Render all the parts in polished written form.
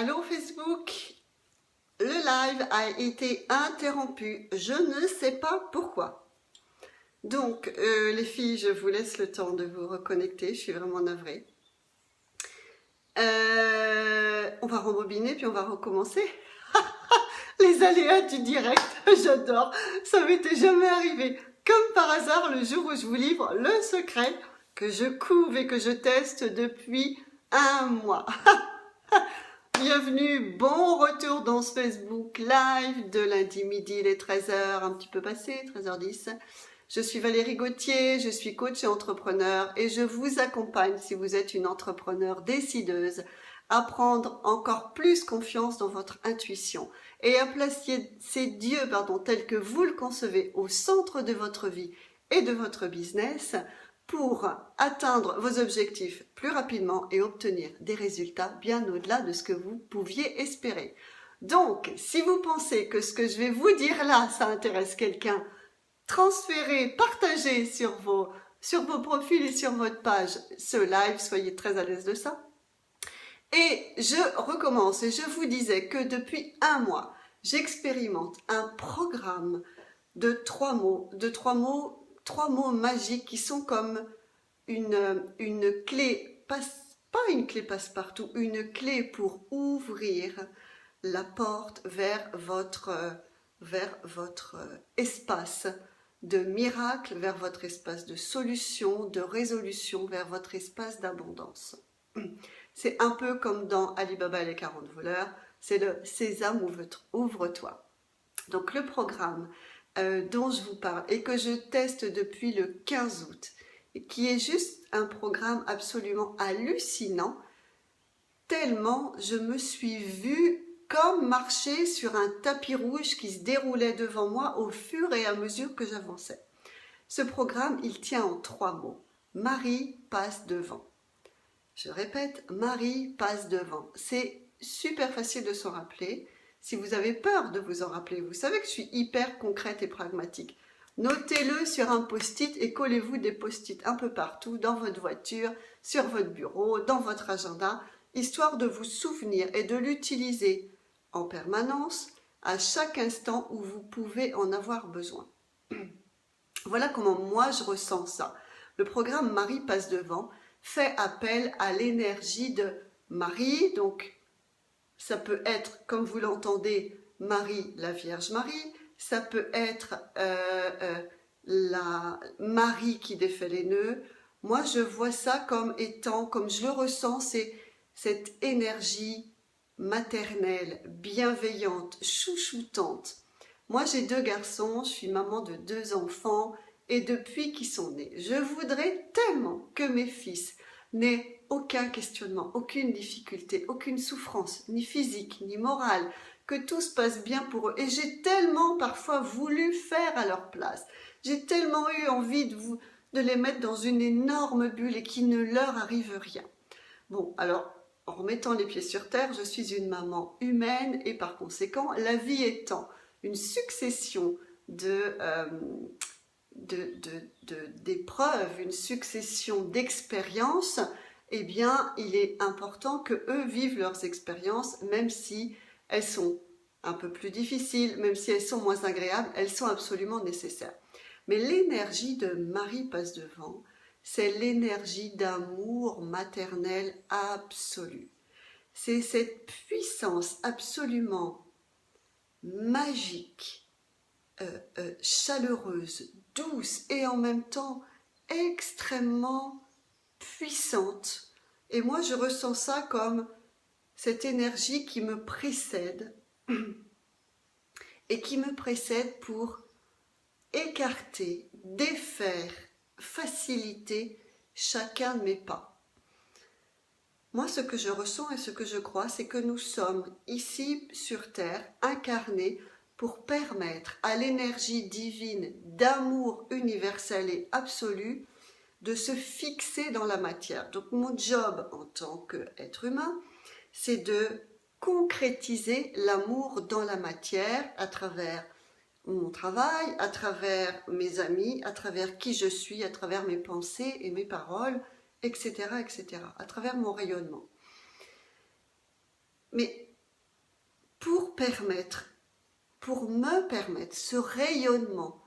Allô Facebook, le live a été interrompu, je ne sais pas pourquoi. Donc les filles, je vous laisse le temps de vous reconnecter, je suis vraiment navrée. On va rembobiner puis on va recommencer. Les aléas du direct, j'adore, ça m'était jamais arrivé. Comme par hasard, le jour où je vous livre le secret que je couve et que je teste depuis un mois. Bienvenue, bon retour dans ce Facebook Live de lundi midi, les 13h, un petit peu passé, 13h10. Je suis Valérie Gauthier, je suis coach et entrepreneur et je vous accompagne si vous êtes une entrepreneur décideuse à prendre encore plus confiance dans votre intuition et à placer ces dieux tels que vous le concevez au centre de votre vie et de votre business pour atteindre vos objectifs plus rapidement et obtenir des résultats bien au-delà de ce que vous pouviez espérer. Donc, si vous pensez que ce que je vais vous dire là, ça intéresse quelqu'un, transférez, partagez sur vos profils et sur votre page ce live, soyez très à l'aise de ça. Et je recommence et je vous disais que depuis un mois, j'expérimente un programme de trois mots magiques qui sont comme une clé, pas une clé passe-partout, une clé pour ouvrir la porte vers votre espace de miracle, vers votre espace de solution, de résolution, vers votre espace d'abondance. C'est un peu comme dans Ali Baba et les 40 voleurs, c'est le Sésame ouvre-toi. Donc le programme dont je vous parle et que je teste depuis le 15 août, qui est juste un programme absolument hallucinant, tellement je me suis vue comme marcher sur un tapis rouge qui se déroulait devant moi au fur et à mesure que j'avançais. Ce programme, il tient en 3 mots. Marie passe devant. Je répète, Marie passe devant. C'est super facile de s'en rappeler. Si vous avez peur de vous en rappeler, vous savez que je suis hyper concrète et pragmatique. Notez-le sur un post-it et collez-vous des post-it un peu partout, dans votre voiture, sur votre bureau, dans votre agenda, histoire de vous souvenir et de l'utiliser en permanence à chaque instant où vous pouvez en avoir besoin. Voilà comment moi je ressens ça. Le programme Marie passe devant fait appel à l'énergie de Marie, donc ça peut être, comme vous l'entendez, Marie, la Vierge Marie, ça peut être la Marie qui défait les nœuds. Moi, je vois ça comme étant, comme je le ressens, c'est cette énergie maternelle, bienveillante, chouchoutante. Moi, j'ai 2 garçons, je suis maman de 2 enfants, et depuis qu'ils sont nés, je voudrais tellement que mes fils n'aient aucun questionnement, aucune difficulté, aucune souffrance, ni physique, ni morale, que tout se passe bien pour eux. Et j'ai tellement parfois voulu faire à leur place. J'ai tellement eu envie de les mettre dans une énorme bulle et qu'il ne leur arrive rien. Bon, alors, en remettant les pieds sur terre, je suis une maman humaine et par conséquent, la vie étant une succession d'épreuves, une succession d'expériences, eh bien, il est important que eux vivent leurs expériences, même si elles sont un peu plus difficiles, même si elles sont moins agréables, elles sont absolument nécessaires. Mais l'énergie de Marie passe devant, c'est l'énergie d'amour maternel absolu. C'est cette puissance absolument magique, chaleureuse, douce et en même temps extrêmement puissante. Et moi, je ressens ça comme cette énergie qui me précède et qui me précède pour écarter, défaire, faciliter chacun de mes pas. Moi, ce que je ressens et ce que je crois, c'est que nous sommes ici sur Terre incarnés pour permettre à l'énergie divine d'amour universel et absolu de se fixer dans la matière. Donc mon job en tant qu'être humain, c'est de concrétiser l'amour dans la matière à travers mon travail, à travers mes amis, à travers qui je suis, à travers mes pensées et mes paroles, etc., etc., à travers mon rayonnement. Mais pour me permettre ce rayonnement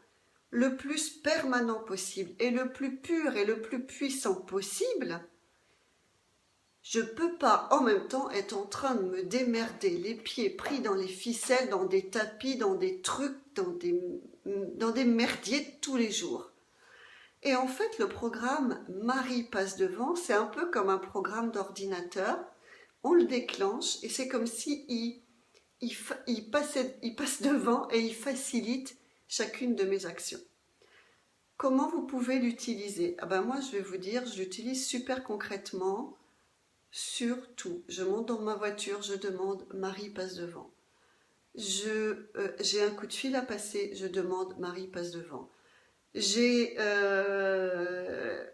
le plus permanent possible et le plus pur et le plus puissant possible, je ne peux pas en même temps être en train de me démerder, les pieds pris dans les ficelles, dans des tapis, dans des trucs, dans des merdiers tous les jours. Et en fait, le programme Marie passe devant, c'est un peu comme un programme d'ordinateur. On le déclenche et c'est comme si il passe devant et il facilite chacune de mes actions. Comment vous pouvez l'utiliser? Moi, je vais vous dire, je l'utilise super concrètement sur tout. Je monte dans ma voiture, je demande Marie passe devant. J'ai un coup de fil à passer, je demande Marie passe devant. J'ai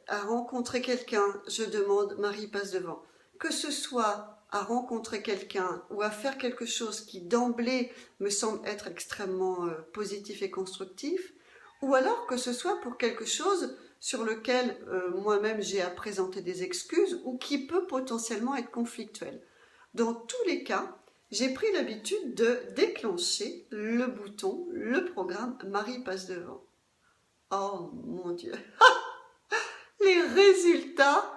à rencontrer quelqu'un, je demande Marie passe devant. Que ce soit à rencontrer quelqu'un ou à faire quelque chose qui d'emblée me semble être extrêmement positif et constructif, ou alors que ce soit pour quelque chose sur lequel moi-même j'ai à présenter des excuses ou qui peut potentiellement être conflictuel. Dans tous les cas, j'ai pris l'habitude de déclencher le bouton, le programme Marie passe devant. Oh mon Dieu, les résultats,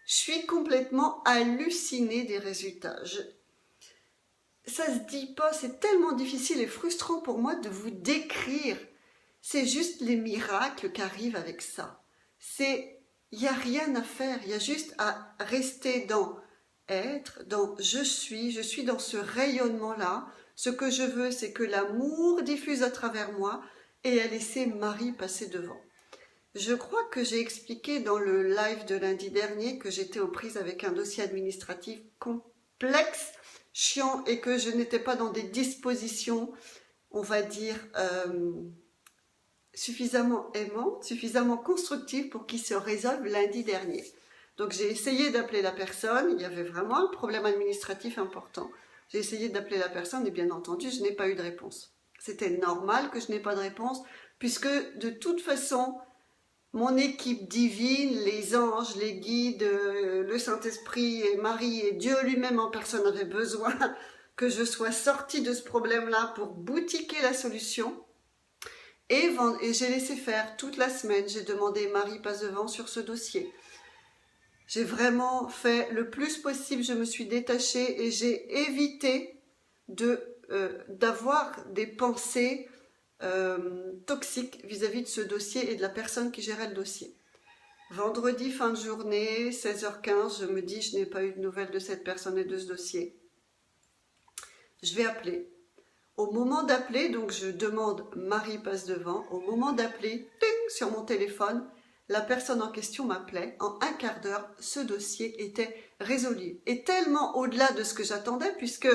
je suis complètement hallucinée des résultats. Ça se dit pas, c'est tellement difficile et frustrant pour moi de vous décrire. C'est juste les miracles qui arrivent avec ça. Il n'y a rien à faire, il y a juste à rester dans être, dans je suis dans ce rayonnement-là. Ce que je veux, c'est que l'amour diffuse à travers moi et à laisser Marie passer devant. Je crois que j'ai expliqué dans le live de lundi dernier que j'étais aux prises avec un dossier administratif complexe, chiant, et que je n'étais pas dans des dispositions, on va dire, suffisamment aimantes, suffisamment constructives pour qu'il se résolve lundi dernier. Donc j'ai essayé d'appeler la personne, il y avait vraiment un problème administratif important. J'ai essayé d'appeler la personne et bien entendu, je n'ai pas eu de réponse. C'était normal que je n'ai pas de réponse puisque de toute façon, mon équipe divine, les anges, les guides, le Saint-Esprit et Marie et Dieu lui-même en personne avaient besoin que je sois sortie de ce problème-là pour boutiquer la solution. Et j'ai laissé faire toute la semaine. J'ai demandé Marie passe devant sur ce dossier. J'ai vraiment fait le plus possible. Je me suis détachée et j'ai évité d'avoir des pensées toxiques vis-à-vis de ce dossier et de la personne qui gérait le dossier. Vendredi, fin de journée, 16h15, je me dis, je n'ai pas eu de nouvelles de cette personne et de ce dossier. Je vais appeler. Au moment d'appeler, donc je demande Marie passe devant. Au moment d'appeler, ting, sur mon téléphone, la personne en question m'appelait. En un quart d'heure, ce dossier était résolu. Et tellement au-delà de ce que j'attendais, puisque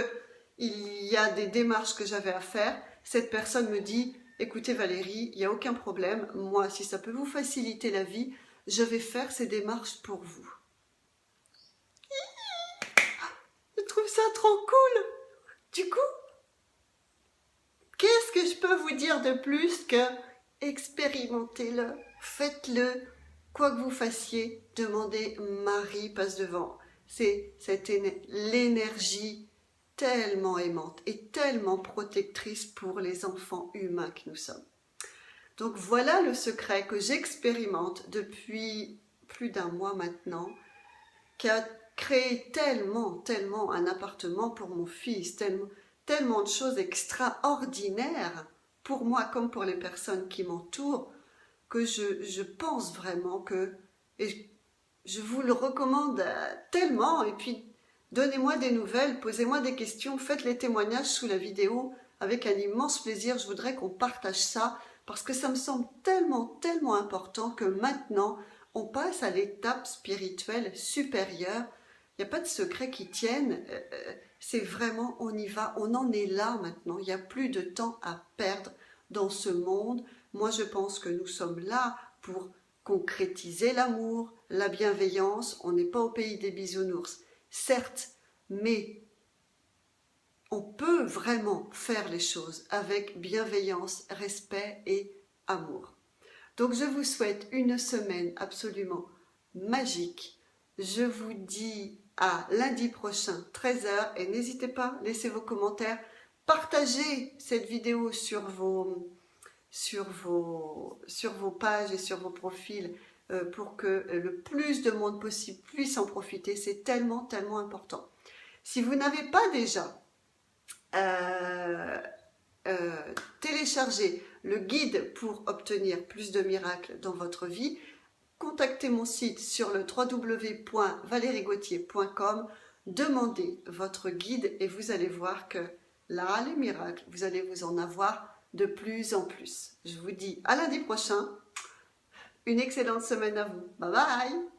il y a des démarches que j'avais à faire, cette personne me dit « Écoutez Valérie, il n'y a aucun problème. Moi, si ça peut vous faciliter la vie, je vais faire ces démarches pour vous. » Je trouve ça trop cool. Du coup, qu'est-ce que je peux vous dire de plus que expérimentez-le, faites-le, quoi que vous fassiez, demandez Marie passe devant. C'est l'énergie tellement aimante et tellement protectrice pour les enfants humains que nous sommes. Donc voilà le secret que j'expérimente depuis plus d'un mois maintenant, qui a créé tellement un appartement pour mon fils, tellement de choses extraordinaires pour moi comme pour les personnes qui m'entourent, que je pense vraiment que, et je vous le recommande tellement, et puis donnez-moi des nouvelles, posez-moi des questions, faites les témoignages sous la vidéo avec un immense plaisir. Je voudrais qu'on partage ça parce que ça me semble tellement important que maintenant on passe à l'étape spirituelle supérieure. Il n'y a pas de secret qui tienne, c'est vraiment on y va, on en est là maintenant, il n'y a plus de temps à perdre dans ce monde. Moi je pense que nous sommes là pour concrétiser l'amour, la bienveillance. On n'est pas au pays des bisounours, certes, mais on peut vraiment faire les choses avec bienveillance, respect et amour. Donc je vous souhaite une semaine absolument magique. Je vous dis à lundi prochain, 13 h. Et n'hésitez pas, laissez vos commentaires, partagez cette vidéo sur vos pages et sur vos profils pour que le plus de monde possible puisse en profiter. C'est tellement, tellement important. Si vous n'avez pas déjà téléchargé le guide pour obtenir plus de miracles dans votre vie, contactez mon site sur le www.valériegauthier.com, demandez votre guide et vous allez voir que là, les miracles, vous allez vous en avoir de plus en plus. Je vous dis à lundi prochain. Une excellente semaine à vous. Bye bye!